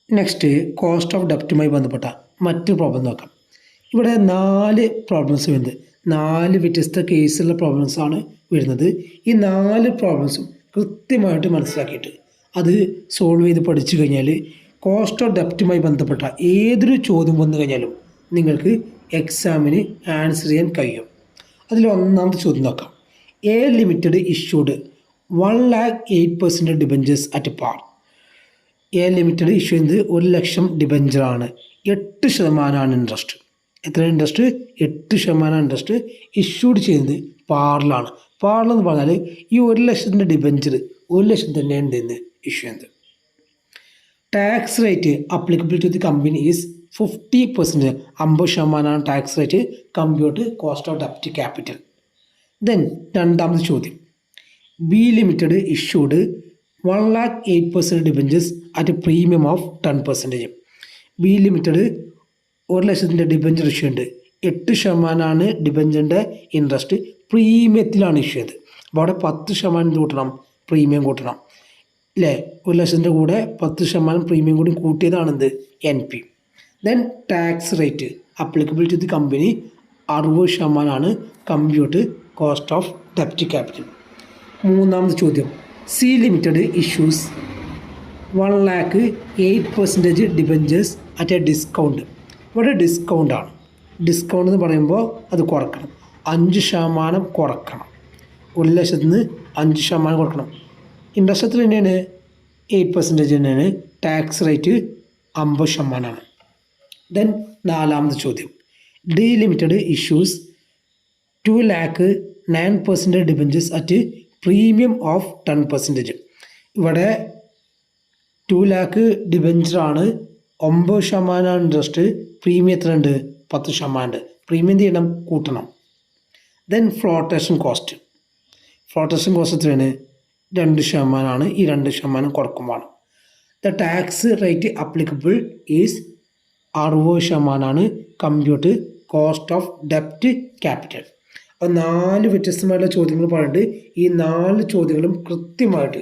നെക്സ്റ്റ് കോസ്റ്റ് ഓഫ് ഡെപ്റ്റുമായി ബന്ധപ്പെട്ട മറ്റൊരു പ്രോബ്ലം നോക്കാം. ഇവിടെ 4 പ്രോബ്ലംസ് വരുന്നത്, 4 വ്യത്യസ്ത കേസുള്ള പ്രോബ്ലംസാണ് വരുന്നത്. ഈ 4 പ്രോബ്ലംസും കൃത്യമായിട്ട് മനസ്സിലാക്കിയിട്ട് അത് സോൾവ് ചെയ്ത് പഠിച്ചു കഴിഞ്ഞാൽ കോസ്റ്റ് ഓഫ് ഡെപ്റ്റുമായി ബന്ധപ്പെട്ട ഏതൊരു ചോദ്യം വന്നു കഴിഞ്ഞാലും നിങ്ങൾക്ക് എക്സാമിന് ആൻസർ ചെയ്യാൻ കഴിയും. അതിൽ ഒന്നാമത്തെ ചോദ്യം നോക്കാം. A Limited issued 1,08,000 debentures at par. A Limited issue ചെയ്യുന്നത് 1,00,000 ഡിബഞ്ചറാണ്. 8% ഇൻട്രസ്റ്റ്. എത്ര ഇൻട്രസ്റ്റ്? 8% ഇൻട്രസ്റ്റ്. ഇഷ്യൂഡ് ചെയ്യുന്നത് പാറിലാണ്. പാറിലെന്ന് പറഞ്ഞാൽ ഈ 1,00,000 ഡിബഞ്ചർ 1,00,000 തന്നെ ഉണ്ടെന്ന് ഇഷ്യൂ ചെയ്യുന്നത്. Tax rate applicable to the company is 50%. 50% tax rate compute cost of ഡെപ്റ്റ് ക്യാപിറ്റൽ. ദെൻ രണ്ടാമത്തെ ചോദ്യം. B Limited issued 1,08,000 debentures at premium of 10%. B Limited 1,00,000 debenture issue ഉണ്ട്. 8% ഡിബഞ്ചറിൻ്റെ ഇൻട്രസ്റ്റ് പ്രീമിയത്തിലാണ് ഇഷ്യൂ ചെയ്തത്. അപ്പോൾ അവിടെ 10% കൂട്ടണം, പ്രീമിയം കൂട്ടണം അല്ലേ. 1,00,000 കൂടെ 10% പ്രീമിയം കൂടി കൂട്ടിയതാണെന്ത് NP. Then tax rate applicable to the company 60% compute cost of ഡെപ്റ്റ് ക്യാപിറ്റൽ. മൂന്നാമത്തെ ചോദ്യം, C limited issues 1,08% debentures at a discount. ഇവിടെ ഡിസ്കൗണ്ടാണ്. ഡിസ്കൗണ്ട് എന്ന് പറയുമ്പോൾ അത് കുറക്കണം, 5% കുറക്കണം. 1,00,000 നിന്ന് 5% കൊടുക്കണം. ഇൻട്രസ്റ്റ് എത്ര തന്നെയാണ്? 8% തന്നെയാണ്. Tax rate 50%. ദെൻ നാലാമത്തെ ചോദ്യം, D limited issues 2,09% debentures at premium of 10%. ഇവിടെ 2 lakh ഡിബഞ്ചറാണ്, 9% ഇൻട്രസ്റ്റ്. പ്രീമിയം എത്ര ഉണ്ട്? 10%. പ്രീമിയം എന്ത് ചെയ്യണം? കൂട്ടണം. ദെൻ ഫ്ലോട്ടേഷൻ കോസ്റ്റ് എത്രയാണ്? 2%. ഈ 2% കുറക്കുമ്പോൾ the tax rate applicable is 60% compute cost of ഡെപ്റ്റ് ക്യാപിറ്റൽ. അപ്പോൾ 4 വ്യത്യസ്തമായിട്ടുള്ള ചോദ്യങ്ങൾ പറഞ്ഞിട്ട് ഈ 4 ചോദ്യങ്ങളും കൃത്യമായിട്ട്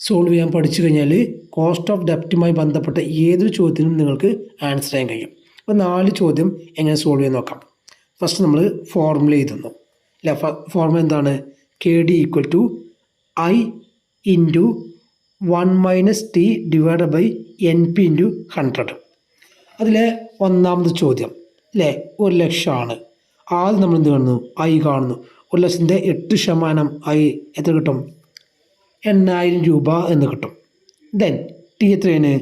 സോൾവ് ചെയ്യാൻ പഠിച്ചു കഴിഞ്ഞാൽ കോസ്റ്റ് ഓഫ് ഡെപ്റ്റുമായി ബന്ധപ്പെട്ട ഏതൊരു ചോദ്യത്തിനും നിങ്ങൾക്ക് ആൻസർ ചെയ്യാൻ കഴിയും. അപ്പോൾ 4 ചോദ്യം എങ്ങനെ സോൾവ് ചെയ്യാൻ നോക്കാം. ഫസ്റ്റ് നമ്മൾ ഫോർമുല എഴുതുന്നു അല്ല. ഫോർമുല എന്താണ്? K D equal to I into 1 - t divide by N P into 100. അതിലെ ഒന്നാമത്തെ ചോദ്യം അല്ലേ, 1,00,000 ആദ്യം നമ്മൾ എന്ത് കാണുന്നു? ഐ കാണുന്നു. 1,00,000-ൻ്റെ 8% ഐ എത്ര കിട്ടും? 8,000 രൂപ എന്ന് കിട്ടും. ദെൻ ടി എത്രയാണ്?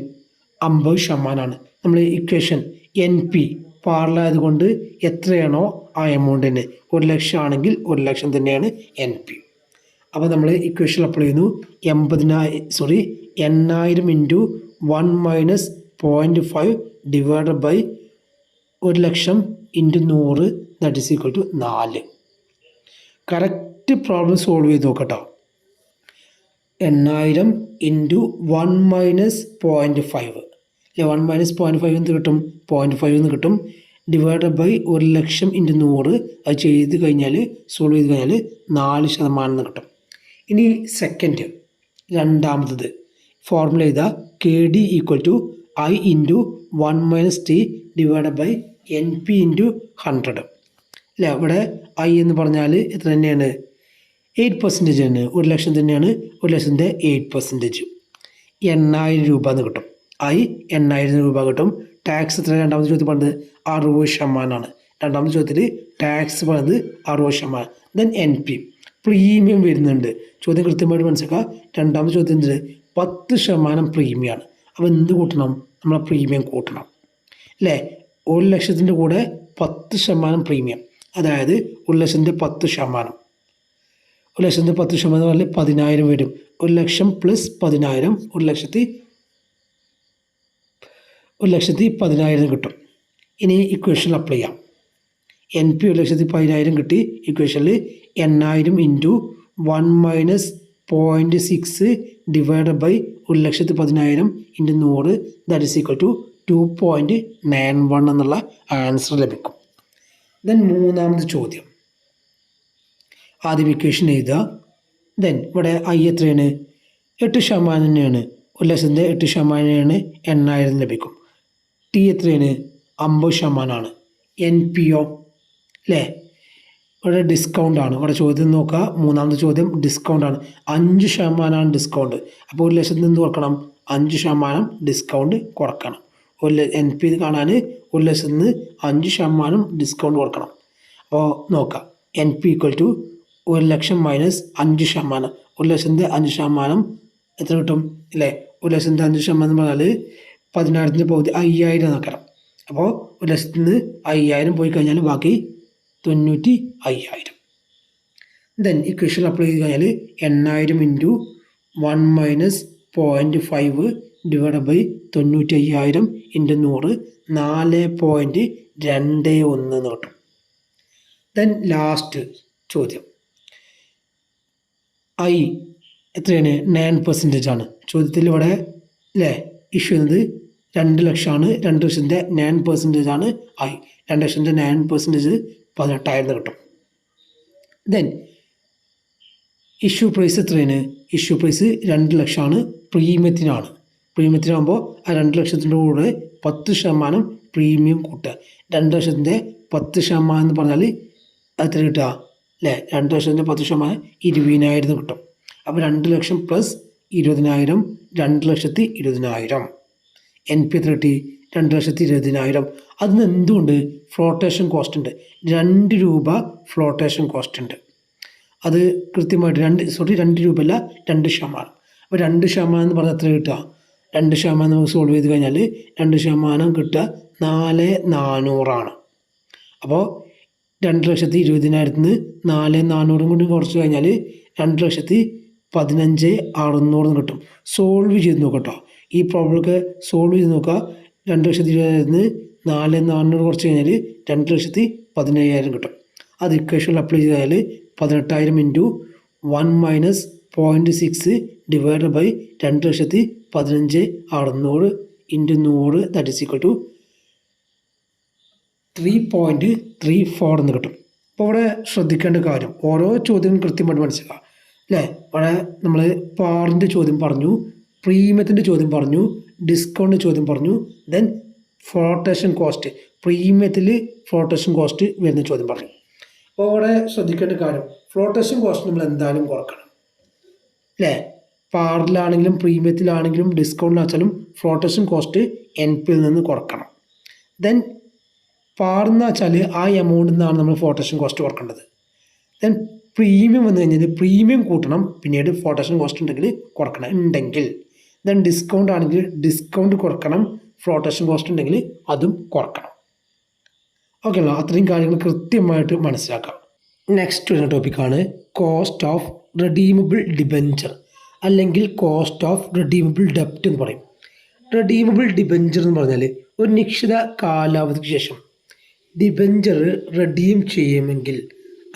50%. നമ്മൾ ഇക്വേഷൻ എൻ പി പാർലായതുകൊണ്ട് എത്രയാണോ ആ എമൗണ്ടിന് 1,00,000 ആണെങ്കിൽ 1,00,000 തന്നെയാണ് എൻ പി. അപ്പോൾ നമ്മൾ ഇക്വേഷൻ അപ്ലൈ ചെയ്യുന്നു. 8,000 into 1 - 0.5 divide by 1,00,000 into 100 that is equal to 4. Correct problem solve ചെയ്ത് നോക്കട്ടോ. 8,000 ഇൻറ്റു 1 - 0.5 അല്ലെ, 1 - 0.5 എന്ന് കിട്ടും? 0.5 എന്ന് കിട്ടും. Divide by 1,00,000 into 100. അത് ചെയ്ത് കഴിഞ്ഞാൽ സോൾവ് ചെയ്ത് കഴിഞ്ഞാൽ 4% എന്ന് കിട്ടും. ഇനി സെക്കൻഡ്, രണ്ടാമത്തത് ഫോർമുല ചെയ്താൽ K D equal to I into 1 - t divide by N P into 100 അല്ലേ. ഇവിടെ ഐ എന്ന് പറഞ്ഞാൽ എത്ര തന്നെയാണ്? 8% ആണ്. 1,00,000 തന്നെയാണ്. 1,00,000-ൻ്റെ 8%. 8,000 രൂപ എന്ന് കിട്ടും. ഐ 8,000 രൂപ കിട്ടും. ടാക്സ് എത്ര? രണ്ടാമത്തെ ചോദ്യം പറഞ്ഞത് 60%. രണ്ടാമത്തെ ചോദ്യത്തിൽ ടാക്സ് പറഞ്ഞത് 60%. ദെൻ എൻ പി പ്രീമിയം വരുന്നുണ്ട്. ചോദ്യം കൃത്യമായിട്ട് മനസ്സിലാക്കുക. രണ്ടാമത്തെ ചോദ്യം എന്ത്? 10% പ്രീമിയമാണ്. അപ്പോൾ എന്ത് കൂട്ടണം? നമ്മളെ പ്രീമിയം കൂട്ടണം അല്ലേ. 1,00,000-ൻ്റെ കൂടെ 10% പ്രീമിയം, അതായത് 1,00,000-ൻ്റെ 10%. 1,00,000-ൻ്റെ 10% എന്ന് പറഞ്ഞാൽ 10,000 വരും. 1,00,000 + 10,000 1,10,000 കിട്ടും. ഇനി ഇക്വേഷൻ അപ്ലൈ ചെയ്യാം. എൻ പി 1,10,000 കിട്ടി. ഇക്വേഷനിൽ 8,000 into 1 - 0.6 divide by 1,10,000 into 100 that is equal to 2.91 എന്നുള്ള ആൻസർ ലഭിക്കും. ദെൻ മൂന്നാമത്തെ ചോദ്യം, ആദ്യം ഇക്വേഷൻ എഴുതുക. ദെൻ ഇവിടെ ഐ എത്രയാണ്? 8% തന്നെയാണ്. 1,00,000-ൻ്റെ 8% 8,000 ലഭിക്കും. ടി എത്രയാണ്? 50%. എൻ പി ഒ അല്ലേ, ഇവിടെ ഡിസ്കൗണ്ടാണ്. ഇവിടെ ചോദ്യം നോക്കുക. മൂന്നാമത്തെ ചോദ്യം ഡിസ്കൗണ്ടാണ്. 5% ഡിസ്കൗണ്ട്. അപ്പോൾ 1,00,000 നിന്ന് കുറക്കണം, 5% ഡിസ്കൗണ്ട് കുറക്കണം. എൻ പി കാണാൻ 1,00,000 നിന്ന് 5% ഡിസ്കൗണ്ട് കൊടുക്കണം. അപ്പോൾ നോക്കാം. N P equal to 1,00,000 minus 5%. 1,00,000-ൻ്റെ 5% എത്ര കിട്ടും അല്ലേ? 1,00,000-ൻ്റെ 5% എന്ന് പറഞ്ഞാൽ 10,000-ൻ്റെ പകുതി 5,000 നോക്കണം. അപ്പോൾ 1,00,000 നിന്ന് 5,000 പോയി കഴിഞ്ഞാൽ ബാക്കി 95,000. ദെൻ ഇക്വേഷൻ അപ്ലൈ ചെയ്ത് കഴിഞ്ഞാൽ 8,000 ഇൻറ്റു 1 - 0.5 ഡിവൈഡ് ബൈ 95,000 ഇൻറ്റു 100 4.21 എന്ന് കിട്ടും. ദെൻ ലാസ്റ്റ് ചോദ്യം, ഐ എത്രയാണ്? 9% ആണ്. ചോദ്യത്തിൽ ഇവിടെ അല്ലേ ഇഷ്യൂ ചെയ്യുന്നത് 2,00,000 2,00,000-ൻ്റെ 9% ആണ് ഐ. 2,00,000-ൻ്റെ 9% 18,000 കിട്ടും. ദെൻ ഇഷ്യൂ പ്രൈസ് എത്രയാണ്? ഇഷ്യൂ പ്രൈസ് 2,00,000 പ്രീമിയത്തിനാണ്. പ്രീമിയത്തിനാകുമ്പോൾ ആ 2,00,000-ൻ്റെ കൂടെ 10% പ്രീമിയം കൂട്ടുക. 2 ലക്ഷത്തിൻ്റെ 10% എന്ന് പറഞ്ഞാൽ എത്ര കിട്ടുക അല്ലേ? 2 ലക്ഷത്തിൻ്റെ 10% 20,000 കിട്ടും. അപ്പോൾ 2 ലക്ഷം പ്ലസ് 20,000 2,20,000. NP എത്ര കിട്ടി? 2,20,000. അതിന് എന്തുകൊണ്ട് ഫ്ലോട്ടേഷൻ കോസ്റ്റ് ഉണ്ട്. 2 രൂപ ഫ്ലോട്ടേഷൻ കോസ്റ്റ് ഉണ്ട്. അത് കൃത്യമായിട്ട് 2 രൂപ അല്ല 2%. അപ്പോൾ 2% എന്ന് പറഞ്ഞാൽ എത്ര കിട്ടുക? 2% നമുക്ക് സോൾവ് ചെയ്ത് കഴിഞ്ഞാൽ 2% കിട്ടുക 4,400 അപ്പോൾ 2,20,000 നിന്ന് 4,400 കൊണ്ട് കുറച്ച് കഴിഞ്ഞാൽ 2,15,600 കിട്ടും. സോൾവ് ചെയ്ത് നോക്കട്ടോ. ഈ പ്രോബ്ലമൊക്കെ സോൾവ് ചെയ്ത് നോക്കുക. 2,20,000 നിന്ന് 4,400 കുറച്ച് കഴിഞ്ഞാൽ 2,15,000 കിട്ടും. അത് ഇക്വേഷനിൽ അപ്ലൈ ചെയ്താൽ 18,000 into 1 minus 0.6 divide by 2,15,600 into 100 that is equal to 3.34 എന്ന് കിട്ടും. അപ്പോൾ ഇവിടെ ശ്രദ്ധിക്കേണ്ട കാര്യം, ഓരോ ചോദ്യവും കൃത്യമായിട്ട് മനസ്സിലാക്കുക അല്ലേ? ഇവിടെ നമ്മൾ പാറിൻ്റെ ചോദ്യം പറഞ്ഞു, പ്രീമിയത്തിൻ്റെ ചോദ്യം പറഞ്ഞു, ഡിസ്കൗണ്ട് ചോദ്യം പറഞ്ഞു, ദെൻ ഫ്ലോട്ടേഷൻ കോസ്റ്റ്, പ്രീമിയത്തിൽ ഫ്ലോട്ടേഷൻ കോസ്റ്റ് വരുന്ന ചോദ്യം പറഞ്ഞു. അപ്പോൾ അവിടെ ശ്രദ്ധിക്കേണ്ട കാര്യം, ഫ്ലോട്ടേഷൻ കോസ്റ്റ് നമ്മൾ എന്തായാലും കുറക്കണം അല്ലേ? പാറിലാണെങ്കിലും പ്രീമിയത്തിലാണെങ്കിലും ഡിസ്കൗണ്ടിലാണെങ്കിലും ഫ്ലോട്ടേഷൻ കോസ്റ്റ് NPയിൽ നിന്ന് കുറക്കണം. ദെൻ പാറെന്ന് വെച്ചാൽ ആ എമൗണ്ടിൽ നിന്നാണ് നമ്മൾ ഫ്ലോട്ടേഷൻ കോസ്റ്റ് കുറക്കേണ്ടത്. ദെൻ പ്രീമിയം വന്നു കഴിഞ്ഞാൽ പ്രീമിയം കൂട്ടണം, പിന്നീട് ഫ്ലോട്ടേഷൻ കോസ്റ്റ് ഉണ്ടെങ്കിൽ ദെൻ ഡിസ്കൗണ്ട് ആണെങ്കിൽ ഡിസ്കൗണ്ട് കുറക്കണം, ഫ്ലോട്ടേഷൻ കോസ്റ്റ് ഉണ്ടെങ്കിൽ അതും കുറക്കണം. ഓക്കെ അല്ലോ? അത്രയും കാര്യങ്ങൾ കൃത്യമായിട്ട് മനസ്സിലാക്കാം. നെക്സ്റ്റ് വരുന്ന ടോപ്പിക്കാണ് കോസ്റ്റ് ഓഫ് റെഡീമബിൾ ഡിബഞ്ചർ അല്ലെങ്കിൽ കോസ്റ്റ് ഓഫ് റെഡീമബിൾ ഡെപ്റ്റ് എന്ന് പറയും. റെഡീമബിൾ ഡിബഞ്ചർ എന്ന് പറഞ്ഞാൽ ഒരു നിശ്ചിത കാലാവധിക്ക് ശേഷം ഡിബഞ്ചർ റെഡീം ചെയ്യുമെങ്കിൽ,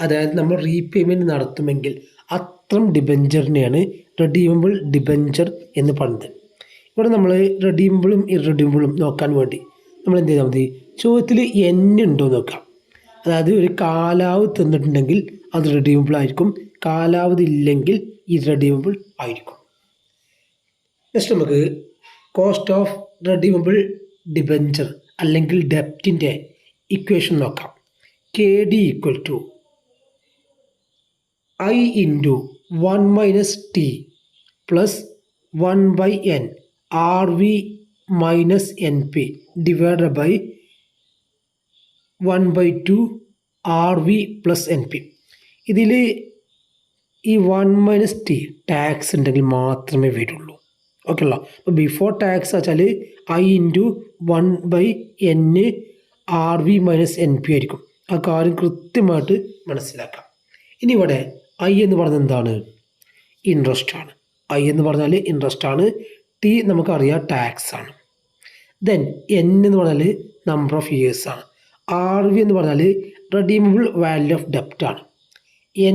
അതായത് നമ്മൾ റീപേയ്മെൻറ്റ് നടത്തുമെങ്കിൽ അത്തരം ഡിബഞ്ചറിനെയാണ് റെഡീമബിൾ ഡിബഞ്ചർ എന്ന് പറയുന്നത്. ഇവിടെ നമ്മൾ റെഡീമബിളും ഇറഡീമബിളും നോക്കാൻ വേണ്ടി നമ്മൾ എന്ത് ചെയ്താൽ മതി? ചോദ്യത്തിൽ N ഉണ്ടോ നോക്കാം. അതായത് ഒരു കാലാവധി തന്നിട്ടുണ്ടെങ്കിൽ അത് റെഡീമബിൾ ആയിരിക്കും, കാലാവധി ഇല്ലെങ്കിൽ ഇറഡീമബിൾ ആയിരിക്കും. നെക്സ്റ്റ് നമുക്ക് കോസ്റ്റ് ഓഫ് റെഡീമബിൾ ഡിബഞ്ചർ അല്ലെങ്കിൽ ഡെപ്റ്റിൻ്റെ ഇക്വേഷൻ നോക്കാം. KD equal to I into 1 minus T plus 1/N RV minus NP divide by 1/2 RV plus NP. ഇതിൽ ഈ 1 മൈനസ് T ടാക്സ് ഉണ്ടെങ്കിൽ മാത്രമേ വരുള്ളൂ. ഓക്കെ അല്ലോ? അപ്പോൾ ബിഫോർ ടാക്സ് വെച്ചാൽ I into 1/N RV minus NP ആയിരിക്കും. ആ കാര്യം കൃത്യമായിട്ട് മനസ്സിലാക്കാം. ഇനി ഇവിടെ I എന്ന് പറഞ്ഞത് എന്താണ്? ഇൻട്രസ്റ്റ് ആണ്. I എന്ന് പറഞ്ഞാൽ ഇൻട്രസ്റ്റ് ആണ്. T നമുക്കറിയാം ടാക്സ് ആണ്. ദെൻ N എന്ന് പറഞ്ഞാൽ നമ്പർ ഓഫ് ഇയേഴ്സ് ആണ്. RV എന്ന് പറഞ്ഞാൽ റെഡീമബിൾ വാല്യൂ ഓഫ് ഡെപ്റ്റ് ആണ്.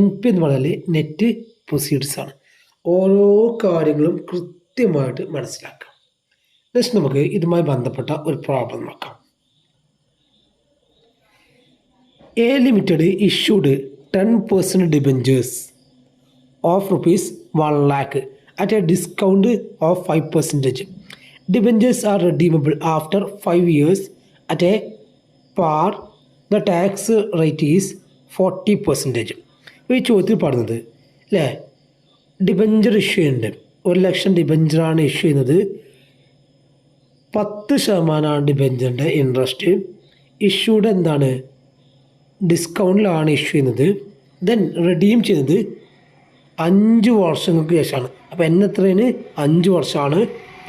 NP എന്ന് പറഞ്ഞാൽ നെറ്റ് പ്രൊസീഡ്സ് ആണ്. ഓരോ കാര്യങ്ങളും കൃത്യമായിട്ട് മനസ്സിലാക്കാം. നെക്സ്റ്റ് നമുക്ക് ഇതുമായി ബന്ധപ്പെട്ട ഒരു പ്രോബ്ലം നോക്കാം. A Limited issued 10% debentures of ₹1 lakh at a discount of 5%. Debentures are redeemable after 5 years at a par. The tax rate is 40%. ഈ ചോദ്യത്തിൽ പറഞ്ഞത് അല്ലേ, ഡിബഞ്ചർ ഇഷ്യൂ ഉണ്ട്. 1 ലക്ഷം ഡിബഞ്ചറാണ് ഇഷ്യൂ ചെയ്യുന്നത്. 10% ഡിബഞ്ചറിൻ്റെ ഇൻട്രസ്റ്റ്. ഇഷ്യൂഡ് എന്താണ്? ഡിസ്കൗണ്ടിലാണ് ഇഷ്യൂ ചെയ്യുന്നത്. ദെൻ റിഡീം ചെയ്യുന്നത് 5 വർഷങ്ങൾക്ക് ശേഷമാണ്. അപ്പോൾ എത്രയാണ്? 5 വർഷമാണ്.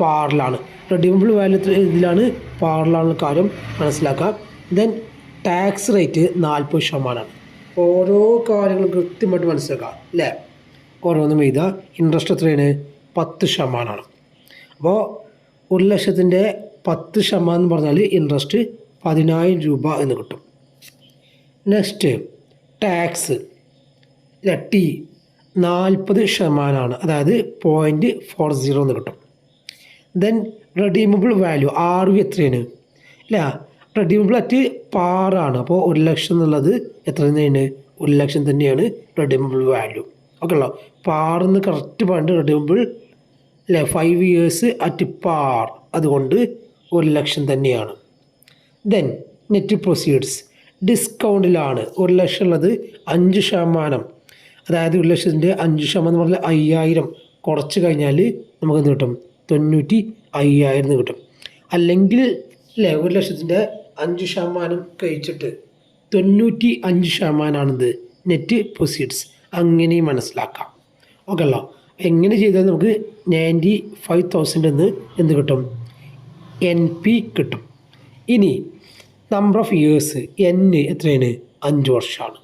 പാറിലാണ്. റെഡീമബിൾ വാല്യൂ ഇതിലാണ്, പാറിലാണ് കാര്യം മനസ്സിലാക്കാം. Then tax rate 40%. ഓരോ കാര്യങ്ങളും കൃത്യമായിട്ട് മനസ്സിലാക്കാം അല്ലേ? ഓരോന്നും എഴുതുക. ഇൻട്രസ്റ്റ് എത്രയാണ്? 10%. അപ്പോൾ 1 ലക്ഷത്തിൻ്റെ 10% എന്ന് പറഞ്ഞാൽ ഇൻട്രസ്റ്റ് 10,000 രൂപ എന്ന് കിട്ടും. നെക്സ്റ്റ് ടാക്സ് T 40%, അതായത് 0.40 എന്ന് കിട്ടും. ദെൻ റെഡീമബിൾ വാല്യൂ RV എത്രയാണ്? അല്ല, റെഡീമബിൾ അറ്റ് പാറാണ്. അപ്പോൾ 1 ലക്ഷം എന്നുള്ളത് എത്ര തന്നെയാണ്? 1 ലക്ഷം തന്നെയാണ് റെഡീമബിൾ വാല്യൂ. ഓക്കെ അല്ലോ? പാറെന്ന് കറക്റ്റ് പറഞ്ഞിട്ട് റെഡീമബിൾ അല്ലേ 5 ഇയേഴ്സ് അറ്റ് പാർ, അതുകൊണ്ട് 1,00,000 തന്നെയാണ്. ദെൻ നെറ്റ് പ്രൊസീഡ്സ് ഡിസ്കൗണ്ടിലാണ് 1,00,000 ഉള്ളത് 5%. അതായത് 1,00,000ൻ്റെ 5% എന്ന് പറഞ്ഞാൽ 5,000 കുറച്ച് കഴിഞ്ഞാൽ നമുക്ക് എന്ത് കിട്ടും? 95,000 കിട്ടും. അല്ലെങ്കിൽ അല്ലേ 1,00,000ൻ്റെ 5% കഴിച്ചിട്ട് 95%ആണിത് നെറ്റ് പ്രൊസീഡ്സ്. അങ്ങനെയും മനസ്സിലാക്കാം. ഓക്കെ അല്ലോ. എങ്ങനെ ചെയ്താൽ നമുക്ക് 95,000 എന്ന് എന്ത് കിട്ടും? NP കിട്ടും. ഇനി നമ്പർ ഓഫ് ഇയേഴ്സ് N എത്രയാണ്? 5 വർഷമാണ്.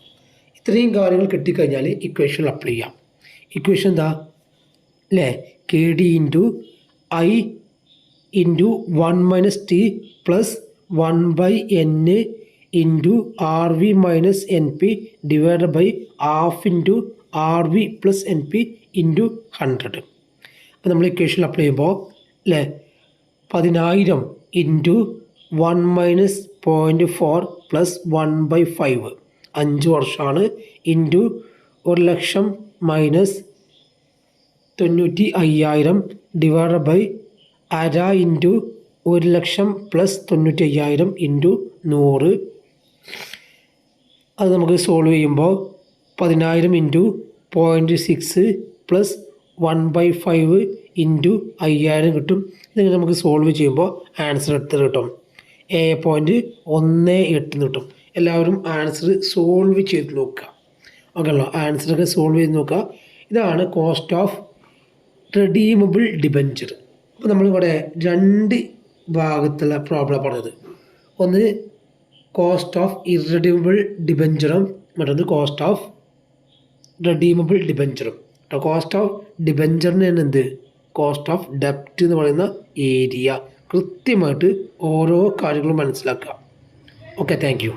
ഇത്രയും കാര്യങ്ങൾ കിട്ടിക്കഴിഞ്ഞാൽ ഇക്വേഷൻ അപ്ലൈ ചെയ്യാം. ഇക്വേഷൻ എന്താ അല്ലേ? KD into I into 1 - T plus 1/N into RV minus NP divide by half into RV plus NP into 100. അപ്പോൾ നമ്മൾ ഇക്വേഷൻ അപ്ലൈ ചെയ്യുമ്പോൾ അല്ലേ 10,000 ഇൻറ്റു 1 മൈനസ് 0.4 പ്ലസ് 1/5 5 വർഷമാണ് into 1,00,000 minus 95,000 divide by 1/2 into 1,00,000 plus 95,000 into 100. അത് നമുക്ക് solve ചെയ്യുമ്പോൾ 10,000 into 0.6 plus 1/5 into 5,000 കിട്ടും. ഇത് നമുക്ക് സോൾവ് ചെയ്യുമ്പോൾ ആൻസർ എടുത്ത് കിട്ടും 7.18 കിട്ടും. എല്ലാവരും ആൻസർ സോൾവ് ചെയ്ത് നോക്കുക. ഓക്കെ അല്ലോ. ആൻസറൊക്കെ സോൾവ് ചെയ്ത് നോക്കുക. ഇതാണ് കോസ്റ്റ് ഓഫ് റെഡീമബിൾ ഡിബഞ്ചർ. അപ്പോൾ നമ്മളിവിടെ 2 ഭാഗത്തുള്ള പ്രോബ്ലം പറഞ്ഞത്. ഒന്ന് കോസ്റ്റ് ഓഫ് ഇറഡീമബിൾ ഡിബഞ്ചറും മറ്റൊന്ന് കോസ്റ്റ് ഓഫ് റെഡീമബിൾ ഡിബഞ്ചറും. കോസ്റ്റ് ഓഫ് ഡിബഞ്ചറിന് എന്ത്? കോസ്റ്റ് ഓഫ് ഡെപ്റ്റ് എന്ന് പറയുന്ന ഏരിയ. കൃത്യമായിട്ട് ഓരോ കാര്യങ്ങളും മനസ്സിലാക്കുക. Okay, thank you.